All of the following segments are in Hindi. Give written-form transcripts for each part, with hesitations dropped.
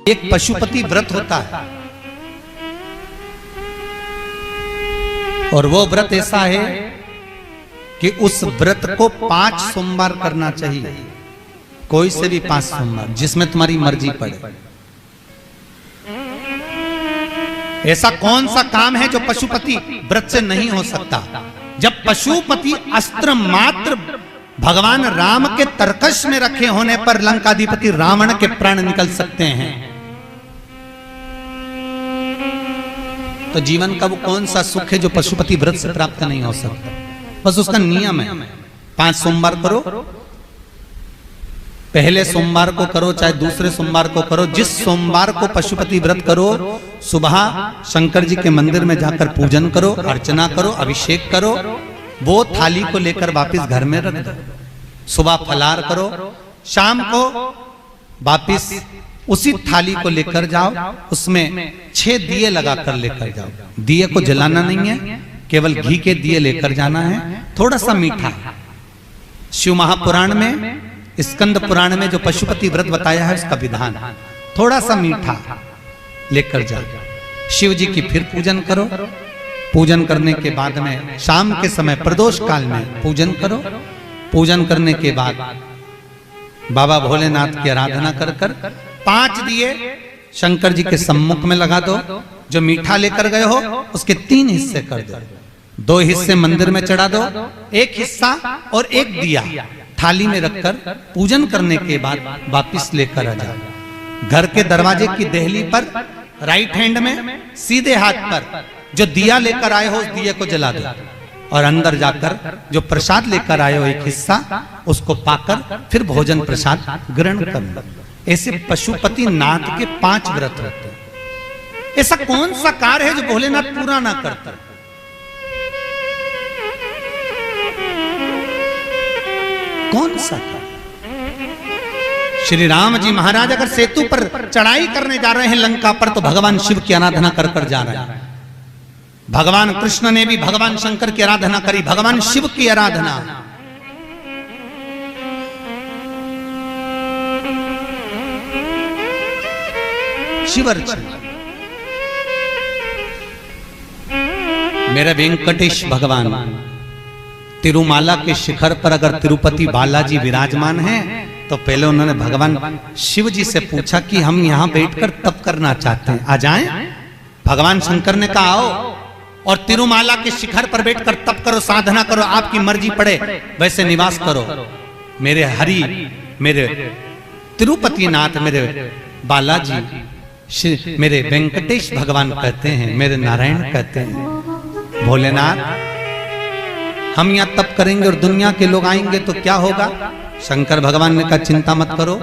एक पशुपति व्रत होता है और वो व्रत ऐसा है कि उस व्रत को 5 सोमवार करना चाहिए, कोई से भी 5 सोमवार, जिसमें तुम्हारी मर्जी पड़े। ऐसा कौन सा काम है जो पशुपति व्रत से नहीं हो सकता? जब पशुपति अस्त्र मात्र भगवान राम के तरकश में रखे होने पर लंकाधिपति रावण के प्राण निकल सकते हैं, तो जीवन का वो कौन सा सुख है जो पशुपति व्रत से प्राप्त नहीं हो सकता? बस उसका नियम है, 5 सोमवार करो, पहले सोमवार को करो चाहे दूसरे सोमवार को करो। जिस सोमवार को पशुपति व्रत करो, सुबह शंकर जी के मंदिर में जाकर पूजन करो, अर्चना करो, अभिषेक करो, वो थाली को लेकर वापस घर में रख दो। सुबह फलाहार करो, शाम को वापस उसी थाली को लेकर जाओ, उसमें 6 दिए लगाकर लेकर जाओ। दिए को जलाना नहीं है, केवल घी के दिए लेकर जाना है, थोड़ा सा मीठा। शिव महापुराण में, स्कंद पुराण में जो पशुपति व्रत बताया है उसका विधान, थोड़ा सा मीठा लेकर जाओ। शिव जी की फिर पूजन करो, पूजन करने के बाद में शाम के समय प्रदोष काल में पूजन करो। पूजन करने के बाद बाबा भोलेनाथ की आराधना कर कर 5 दिए शंकर जी के सम्मुख में लगा दो। जो मीठा लेकर गए हो उसके 3 हिस्से कर दो, 2 हिस्से मंदिर में चढ़ा दो, 1 हिस्सा और 1 दिया थाली में रखकर पूजन करने के बाद वापिस लेकर आ जाओ। घर के दरवाजे की देहली पर राइट हैंड में सीधे हाथ पर जो दिया लेकर आए हो उस दिए को जला दो और अंदर जाकर जो प्रसाद लेकर आए हो 1 हिस्सा उसको पाकर फिर भोजन प्रसाद ग्रहण कर लो। ऐसे पशुपति नाथ के 5 व्रत होते हैं। ऐसा कौन सा कार्य है जो भोलेनाथ पूरा ना करता? कौन सा? श्री राम जी महाराज अगर सेतु पर चढ़ाई करने जा रहे हैं लंका पर, तो भगवान शिव की आराधना कर कर जा रहे हैं। भगवान कृष्ण ने भी भगवान शंकर की आराधना करी, भगवान शिव की आराधना। शिवर्चन मेरे वेंकटेश भगवान तिरुमाला के शिखर पर अगर तिरुपति बालाजी विराजमान हैं, तो पहले उन्होंने भगवान शिव जी से पूछा कि हम यहां बैठकर तप करना चाहते हैं, आ जाएं? भगवान शंकर ने कहा आओ और तिरुमाला के शिखर पर बैठकर तप करो, साधना करो, आपकी मर्जी पड़े वैसे निवास करो। मेरे हरि, मेरे तिरुपति नाथ, मेरे बालाजी, मेरे वेंकटेश भगवान कहते हैं, मेरे नारायण कहते हैं, भोलेनाथ हम यहां तप करेंगे और दुनिया के लोग आएंगे तो क्या होगा? शंकर भगवान ने कहा चिंता मत करो,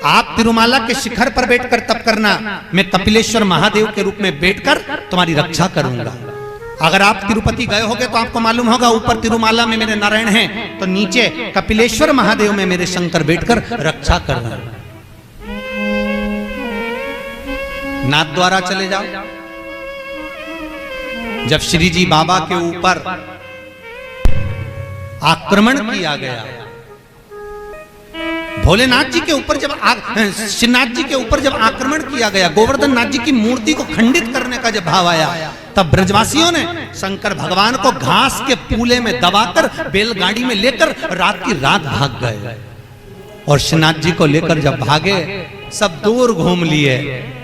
आप तिरुमाला के शिखर पर बैठकर तप करना, मैं कपिलेश्वर महादेव के रूप में बैठकर तुम्हारी रक्षा करूंगा। अगर आप तिरुपति गए होगे तो आपको मालूम होगा, ऊपर तिरुमाला में मेरे नारायण हैं, तो नीचे कपिलेश्वर महादेव में मेरे शंकर बैठकर रक्षा कर रहे हैं। नाथ द्वारा चले जाओ। जब श्री जी बाबा के ऊपर आक्रमण किया गया, भोलेनाथ जी के ऊपर जब श्रीनाथ जी के ऊपर जब आक्रमण किया गया, गोवर्धन नाथ जी की मूर्ति को खंडित करने का जब भाव आया, तब ब्रजवासियों ने शंकर भगवान को घास के पूले में दबाकर बैलगाड़ी में लेकर रात की रात भाग गए। और श्रीनाथ जी को लेकर जब भागे, सब दूर घूम लिए,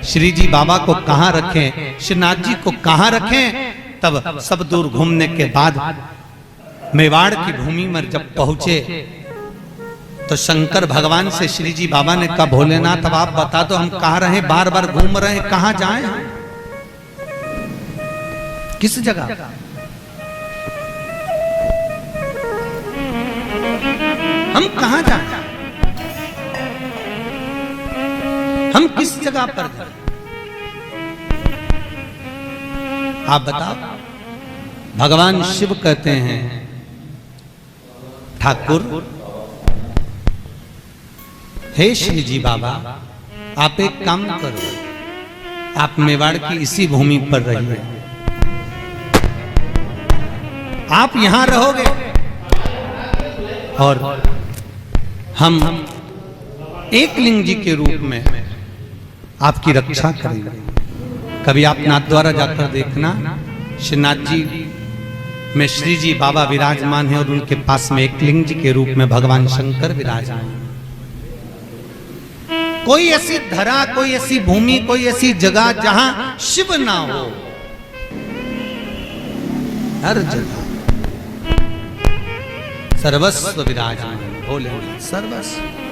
श्री जी बाबा को कहां रखें, श्रीनाथ जी को कहां रखें। तब सब दूर घूमने के बाद मेवाड़ की भूमि में जब पहुंचे, तो शंकर भगवान से श्री जी बाबा ने कहा भोलेनाथ अब आप बता दो हम कहां रहे, बार बार घूम रहे हैं, कहां जाएं, किस जगह? हम कहां जाएं, हम किस जगह पर जाएं? आप बताओ। भगवान शिव कहते हैं ठाकुर, हे श्री जी बाबा आप एक काम करो, आप मेवाड़ की इसी भूमि पर रहिए, आप यहां रहोगे और हम एक लिंग जी के रूप में आपकी रक्षा करेंगे। कभी आप नाथद्वारा जाकर देखना, श्रीनाथ जी में श्री जी बाबा विराजमान है और उनके पास में एक लिंग जी के रूप में भगवान शंकर विराजमान। कोई ऐसी धरा, कोई ऐसी भूमि, कोई ऐसी जगह जहां शिव ना हो, हर जगह सर्वस्व विराजमान भोलेनाथ सर्वस्व।